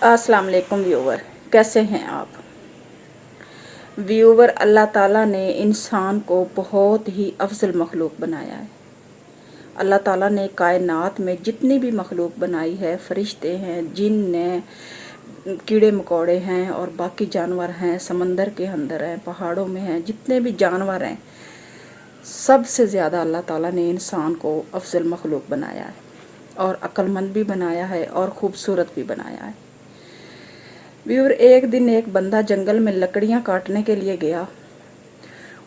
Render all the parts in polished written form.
अस्सलाम वालेकुम व्यूवर, कैसे हैं आप व्यूवर। अल्लाह ताला ने इंसान को बहुत ही अफजल मखलूक बनाया है। अल्लाह ताला ने कायनात में जितनी भी मखलूक बनाई है, फरिश्ते हैं, जिन्न हैं, कीड़े मकोड़े हैं और बाकी जानवर हैं, समंदर के अंदर हैं, पहाड़ों में हैं, जितने भी जानवर हैं, सबसे ज़्यादा अल्लाह ताला ने इंसान को अफजल मखलूक बनाया है और अक्लमंद भी बनाया है और ख़ूबसूरत भी बनाया है। व्यूअर, एक दिन एक बंदा जंगल में लकड़ियाँ काटने के लिए गया।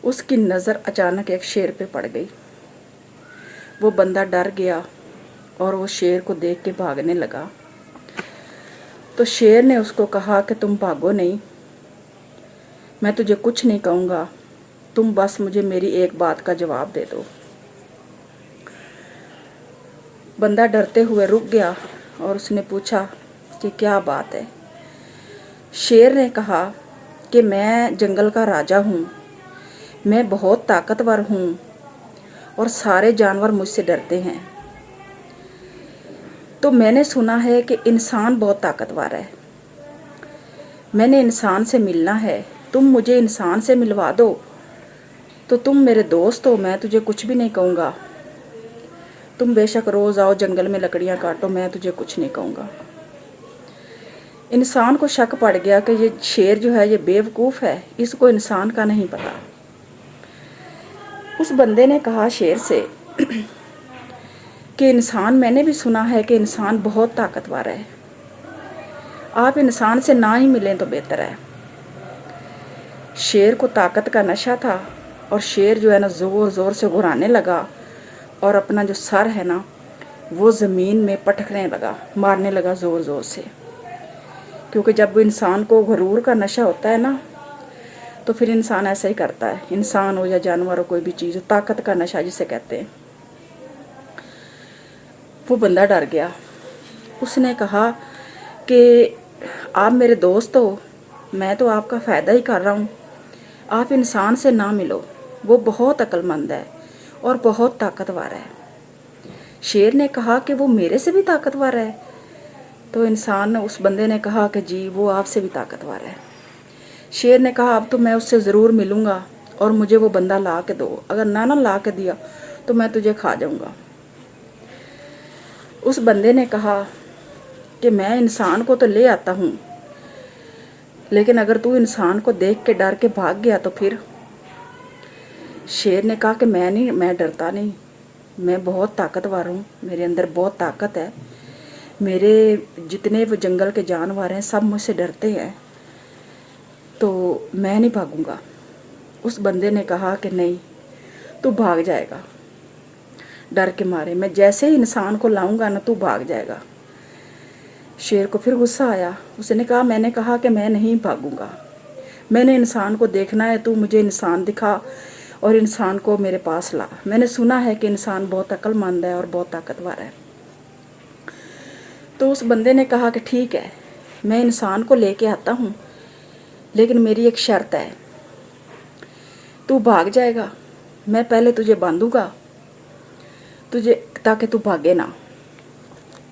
उसकी नज़र अचानक एक शेर पे पड़ गई। वो बंदा डर गया और वो शेर को देख के भागने लगा। तो शेर ने उसको कहा कि तुम भागो नहीं, मैं तुझे कुछ नहीं कहूँगा, तुम बस मुझे मेरी एक बात का जवाब दे दो। बंदा डरते हुए रुक गया और उसने पूछा कि क्या बात है। शेर ने कहा कि मैं जंगल का राजा हूँ, मैं बहुत ताकतवर हूँ और सारे जानवर मुझसे डरते हैं। तो मैंने सुना है कि इंसान बहुत ताकतवर है, मैंने इंसान से मिलना है, तुम मुझे इंसान से मिलवा दो तो तुम मेरे दोस्त हो, मैं तुझे कुछ भी नहीं कहूँगा। तुम बेशक रोज़ आओ जंगल में लकड़ियाँ काटो, मैं तुझे कुछ नहीं कहूँगा। इंसान को शक पड़ गया कि ये शेर जो है ये बेवकूफ़ है, इसको इंसान का नहीं पता। उस बंदे ने कहा शेर से कि इंसान, मैंने भी सुना है कि इंसान बहुत ताकतवर है, आप इंसान से ना ही मिलें तो बेहतर है। शेर को ताकत का नशा था और शेर जो है ना ज़ोर ज़ोर से घुराने लगा और अपना जो सर है ना वो ज़मीन में पटकने लगा, मारने लगा ज़ोर ज़ोर से। क्योंकि जब इंसान को गुरूर का नशा होता है ना तो फिर इंसान ऐसा ही करता है, इंसान हो या जानवर हो, कोई भी चीज़ हो, ताकत का नशा जिसे कहते हैं। वो बंदा डर गया। उसने कहा कि आप मेरे दोस्त हो, मैं तो आपका फ़ायदा ही कर रहा हूँ, आप इंसान से ना मिलो, वो बहुत अक्लमंद है और बहुत ताकतवर है। शेर ने कहा कि वो मेरे से भी ताकतवर है। तो इंसान, उस बंदे ने कहा कि जी वो आपसे भी ताकतवर है। शेर ने कहा अब तो मैं उससे ज़रूर मिलूँगा और मुझे वो बंदा ला के दो, अगर ना ला के दिया तो मैं तुझे खा जाऊँगा। उस बंदे ने कहा कि मैं इंसान को तो ले आता हूँ, लेकिन अगर तू इंसान को देख के डर के भाग गया तो फिर। शेर ने कहा कि मैं डरता नहीं, मैं बहुत ताकतवर हूँ, मेरे अंदर बहुत ताकत है, मेरे जितने वो जंगल के जानवर हैं सब मुझसे डरते हैं, तो मैं नहीं भागूंगा। उस बंदे ने कहा कि नहीं, तू भाग जाएगा, डर के मारे मैं जैसे ही इंसान को लाऊंगा ना तू भाग जाएगा। शेर को फिर गुस्सा आया। उसने कहा, मैंने कहा कि मैं नहीं भागूंगा, मैंने इंसान को देखना है, तू मुझे इंसान दिखा और इंसान को मेरे पास ला। मैंने सुना है कि इंसान बहुत अक्लमंद है और बहुत ताकतवर है। तो उस बंदे ने कहा कि ठीक है, मैं इंसान को लेके आता हूँ, लेकिन मेरी एक शर्त है, तू भाग जाएगा, मैं पहले तुझे बांधूंगा तुझे, ताकि तू भागे ना,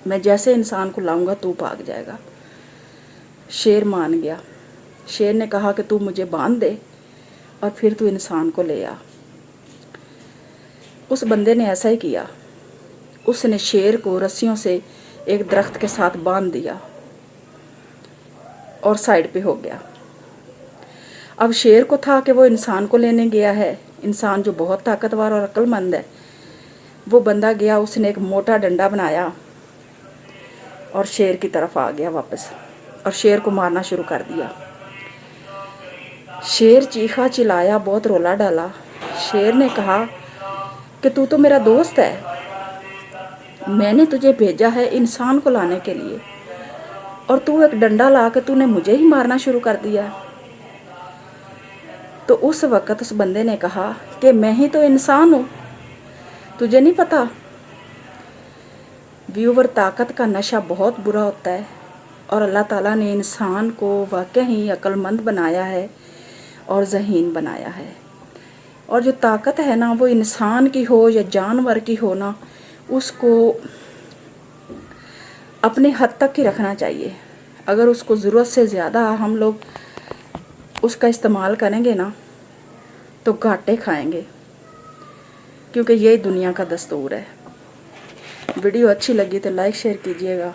मैं जैसे इंसान को लाऊंगा तू भाग जाएगा। शेर मान गया। शेर ने कहा कि तू मुझे बांध दे और फिर तू इंसान को ले आ। उस बंदे ने ऐसा ही किया। उसने शेर को रस्सियों से एक दरख्त के साथ बांध दिया और साइड पे हो गया। अब शेर को था कि वो इंसान को लेने गया है, इंसान जो बहुत ताकतवर और अक्लमंद है। वो बंदा गया, उसने एक मोटा डंडा बनाया और शेर की तरफ आ गया वापस और शेर को मारना शुरू कर दिया। शेर चीखा चिल्लाया, बहुत रोला डाला। शेर ने कहा कि तू तो मेरा दोस्त है, मैंने तुझे भेजा है इंसान को लाने के लिए और तू एक डंडा ला के तूने मुझे ही मारना शुरू कर दिया। तो उस वक़्त उस बंदे ने कहा कि मैं ही तो इंसान हूँ, तुझे नहीं पता। व्यूवर, ताकत का नशा बहुत बुरा होता है और अल्लाह ताला ने इंसान को वाकई ही अक्लमंद बनाया है और ज़हीन बनाया है। और जो ताकत है ना वो इंसान की हो या जानवर की हो ना, उसको अपने हद तक ही रखना चाहिए। اگر اس کو ضرورت سے زیادہ ہم لوگ اس کا استعمال کریں گے نا تو گھاٹے کھائیں گے، کیونکہ یہی دنیا کا دستور ہے۔ ویڈیو اچھی لگی تو لائک شیئر کیجیے گا۔